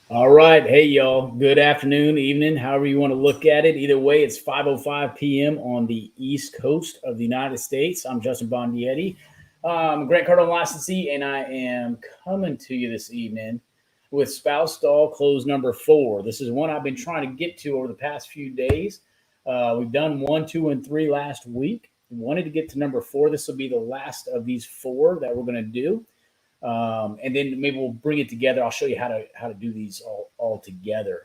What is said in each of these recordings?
All right. Hey, y'all. Good afternoon, evening, however you want to look at it. Either way, it's 5:05 p.m. on the East Coast of the United States. I'm Justin Bondietti. Grant Cardone licensee, and I am coming to you this evening with Spouse Stall Close number 4. This is one I've been trying to get to over the past few days. We've done 1, 2, and 3 last week. We wanted to get to number 4. This will be the last of these 4 that we're going to do. And then maybe we'll bring it together. I'll show you how to do these all together.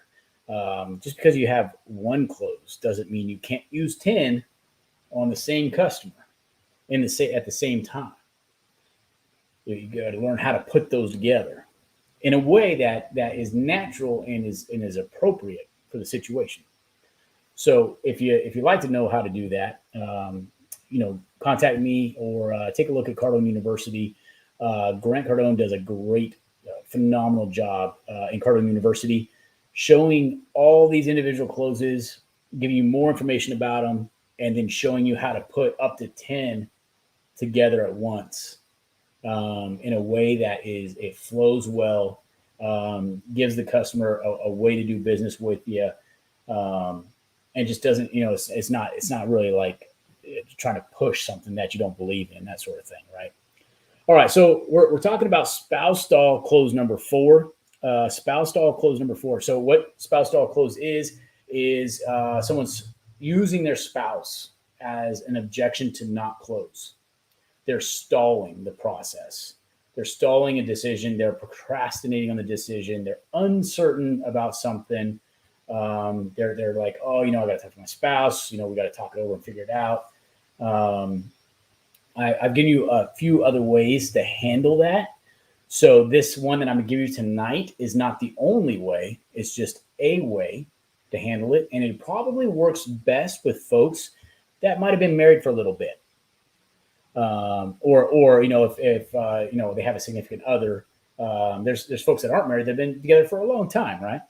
Just because you have one close doesn't mean you can't use 10 on the same customer at the same time. You got to learn how to put those together in a way that is natural and is appropriate for the situation. So if you like to know how to do that, contact me or take a look at Cardone University. Grant Cardone does a great, phenomenal job in Cardone University, showing all these individual closes, giving you more information about them, and then showing you how to put up to 10 together at once in a way that it flows well, gives the customer a way to do business with you, and just doesn't, it's not really like trying to push something that you don't believe in, that sort of thing, right? All right, so we're talking about spouse stall close number 4. Spouse stall close number 4. So what spouse stall close is someone's using their spouse as an objection to not close. They're stalling the process. They're stalling a decision. They're procrastinating on the decision. They're uncertain about something. They're like, oh, I got to talk to my spouse. We got to talk it over and figure it out. I've given you a few other ways to handle that. So this one that I'm going to give you tonight is not the only way. It's just a way to handle it. And it probably works best with folks that might have been married for a little bit. Or if they have a significant other. There's folks that aren't married. They've been together for a long time, right?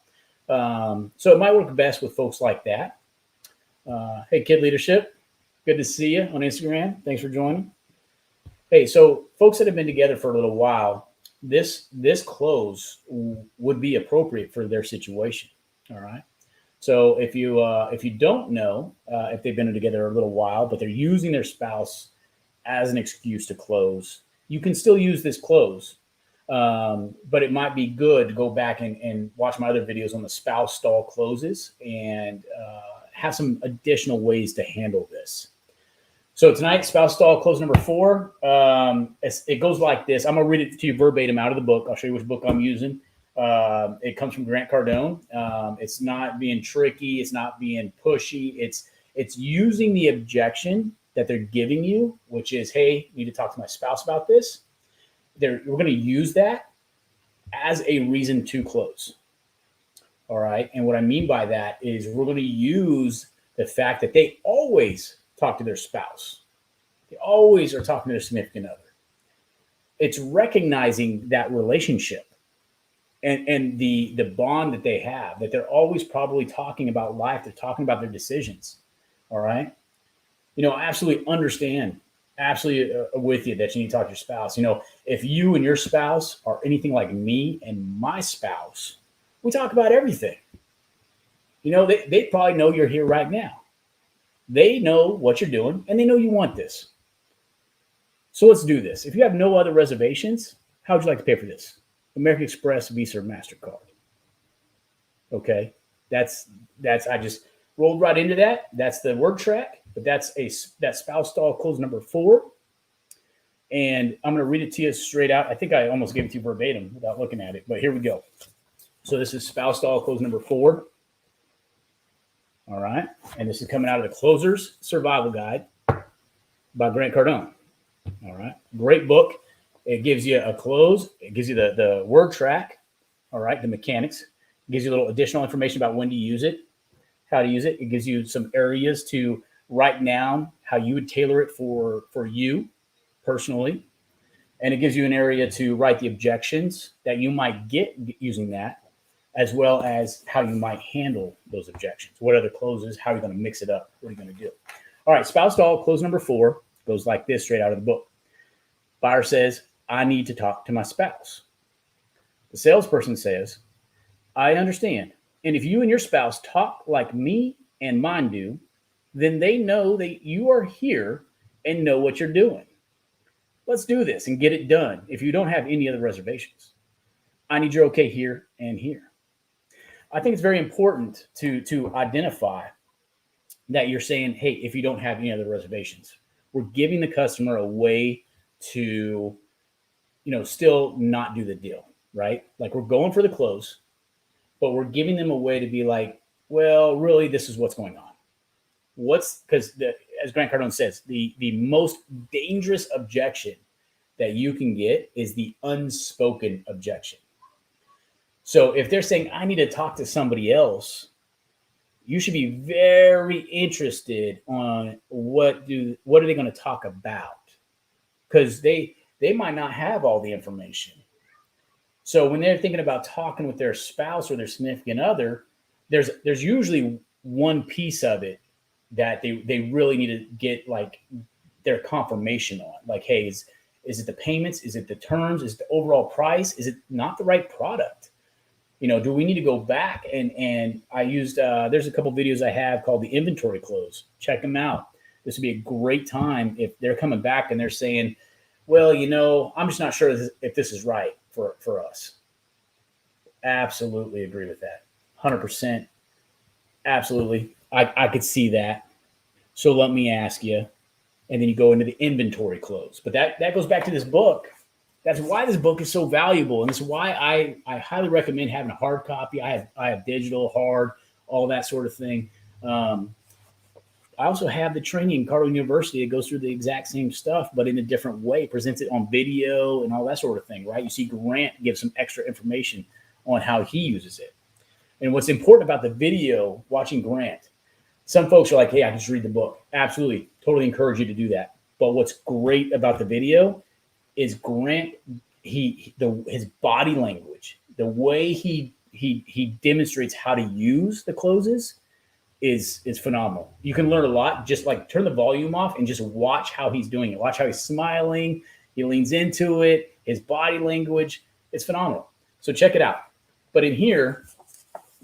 So it might work best with folks like that. Hey, Kid Leadership. Good to see you on Instagram. Thanks for joining. Hey, so folks that have been together for a little while, this close would be appropriate for their situation. All right. So if you don't know if they've been together a little while, but they're using their spouse as an excuse to close, you can still use this close. But it might be good to go back and watch my other videos on the spouse stall closes and have some additional ways to handle this. So tonight, spouse stall close number 4. It goes like this. I'm going to read it to you verbatim out of the book. I'll show you which book I'm using. It comes from Grant Cardone. It's not being tricky. It's not being pushy. It's using the objection that they're giving you, which is, hey, you need to talk to my spouse about this. We're going to use that as a reason to close. All right. And what I mean by that is we're going to use the fact that they always talk to their spouse. They always are talking to their significant other. It's recognizing that relationship and the bond that they have, that they're always probably talking about life. They're talking about their decisions. All right. I absolutely understand. Absolutely with you that you need to talk to your spouse. If you and your spouse are anything like me and my spouse, we talk about everything. They probably know you're here right now. They know what you're doing, and they know you want this. So let's do this. If you have no other reservations, how would you like to pay for this? American Express, Visa, or MasterCard. Okay, that's I just rolled right into that. That's the word track, but that spouse stall close number 4. And I'm going to read it to you straight out. I think I almost gave it to you verbatim without looking at it, but here we go. So this is spouse stall close number 4. All right. And this is coming out of the Closer's Survival Guide by Grant Cardone. All right. Great book. It gives you a close. It gives you the word track. All right. The mechanics. It gives you a little additional information about when to use it, how to use it. It gives you some areas to write down how you would tailor it for you personally. And it gives you an area to write the objections that you might get using that, as well as how you might handle those objections. What other closes? How are you going to mix it up? What are you going to do? All right, spouse stall close number 4 goes like this, straight out of the book. Buyer says, I need to talk to my spouse. The salesperson says, I understand. And if you and your spouse talk like me and mine do, then they know that you are here and know what you're doing. Let's do this and get it done if you don't have any other reservations. I need your okay here and here. I think it's very important to identify that you're saying, hey, if you don't have any other reservations, we're giving the customer a way to, still not do the deal, right? Like we're going for the close, but we're giving them a way to be like, well, really, this is what's going on. Because as Grant Cardone says, the most dangerous objection that you can get is the unspoken objection. So if they're saying, I need to talk to somebody else, you should be very interested on what are they going to talk about, because they might not have all the information. So when they're thinking about talking with their spouse or their significant other, there's usually one piece of it that they really need to get like their confirmation on. Like, hey, is it the payments? Is it the terms? Is it the overall price? Is it not the right product? Do we need to go back? And I used, there's a couple videos I have called the inventory close. Check them out. This would be a great time if they're coming back and they're saying, well, I'm just not sure if this is right for us. Absolutely agree with that. 100%. Absolutely. I could see that. So let me ask you, and then you go into the inventory close. But that goes back to this book. That's why this book is so valuable, and this is why I highly recommend having a hard copy. I have digital, hard, all that sort of thing. I also have the training in Cardone University. It goes through the exact same stuff, but in a different way. Presents it on video and all that sort of thing, right? You see Grant give some extra information on how he uses it. And what's important about the video, watching Grant, some folks are like, hey, I can just read the book. Absolutely. Totally encourage you to do that. But what's great about the video is Grant, his body language, the way he demonstrates how to use the closes is phenomenal. You can learn a lot. Just like turn the volume off and just watch how he's doing it. Watch how he's smiling. He leans into it. His body language, it's phenomenal. So check it out. But in here,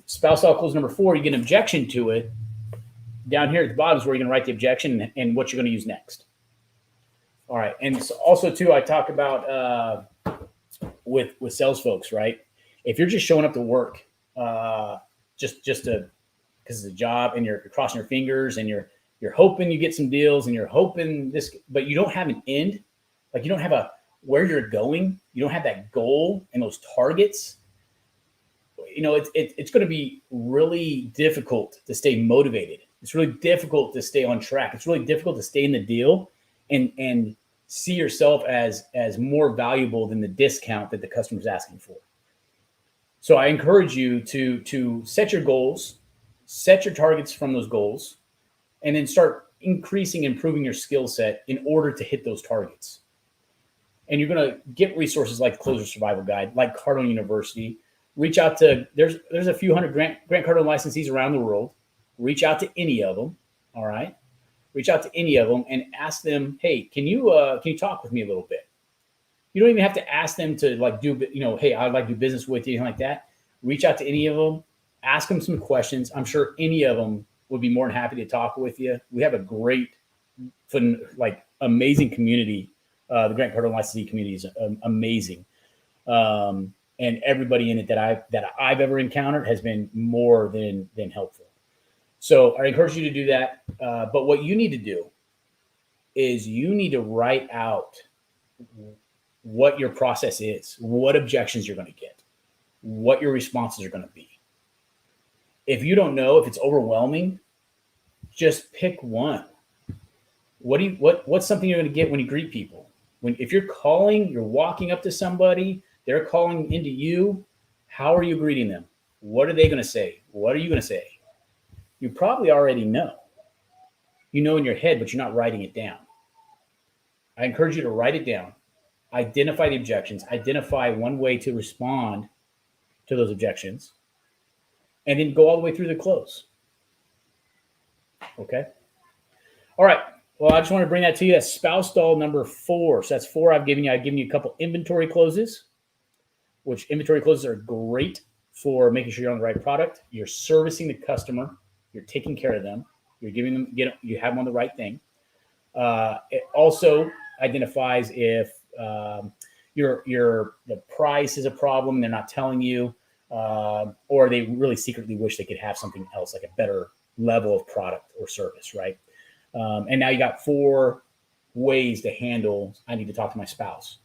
spouse style close number 4, you get an objection to it. Down here at the bottom is where you're going to write the objection and what you're going to use next. All right. And so also, too, I talk about with sales folks, right? If you're just showing up to work just to because it's a job and you're crossing your fingers and you're hoping you get some deals and you're hoping this, but you don't have an end, like you don't have where you're going, you don't have that goal and those targets. It's going to be really difficult to stay motivated. It's really difficult to stay on track. It's really difficult to stay in the deal and see yourself as more valuable than the discount that the customer's asking for. So I encourage you to set your goals, set your targets from those goals, and then start increasing, improving your skill set in order to hit those targets. And you're going to get resources like Closer Survival Guide, like Cardone University. Reach out to, there's a few hundred Grant Cardone licensees around the world. Reach out to any of them. All right. Reach out to any of them and ask them, hey, can you talk with me a little bit? You don't even have to ask them to like do, hey, I'd like to do business with you, anything like that. Reach out to any of them, ask them some questions. I'm sure any of them would be more than happy to talk with you. We have a great, amazing community. The Grant Cardone licensee community is amazing. And everybody in it that I've ever encountered has been more than helpful. So I encourage you to do that. But what you need to do is you need to write out what your process is, what objections you're going to get, what your responses are going to be. If you don't know, if it's overwhelming, just pick one. What's something you're going to get when you greet people? If you're calling, you're walking up to somebody, they're calling into you, how are you greeting them? What are they going to say? What are you going to say? You probably already know. You know in your head, but you're not writing it down. I encourage you to write it down. Identify the objections. Identify one way to respond to those objections. And then go all the way through the close. Okay? All right. Well, I just want to bring that to you. That's spouse stall number 4. So that's 4 I've given you. I've given you a couple inventory closes, which inventory closes are great for making sure you're on the right product. You're servicing the customer. You're taking care of them. You're giving them, you have them on the right thing. It also identifies if the price is a problem and they're not telling you, or they really secretly wish they could have something else, like a better level of product or service, right? And now you got 4 ways to handle, I need to talk to my spouse.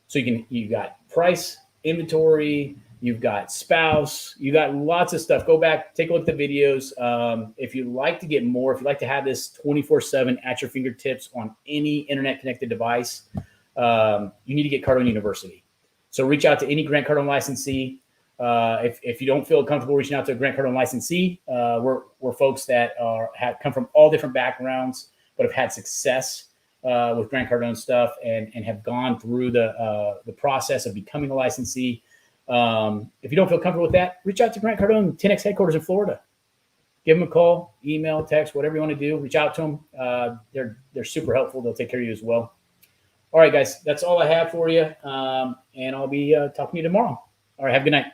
So you got price, inventory, you've got spouse, you got lots of stuff. Go back, take a look at the videos. If you'd like to get more, if you'd like to have this 24/7 at your fingertips on any internet connected device, you need to get Cardone University. So reach out to any Grant Cardone licensee. If you don't feel comfortable reaching out to a Grant Cardone licensee, we're folks that have come from all different backgrounds, but have had success with Grant Cardone stuff and have gone through the process of becoming a licensee. If you don't feel comfortable with that, reach out to Grant Cardone 10X headquarters in Florida. Give them a call, email, text, whatever you want to do. Reach out to them. They're super helpful. They'll take care of you as well. All right, guys, that's all I have for you. And I'll be talking to you tomorrow. All right, have a good night.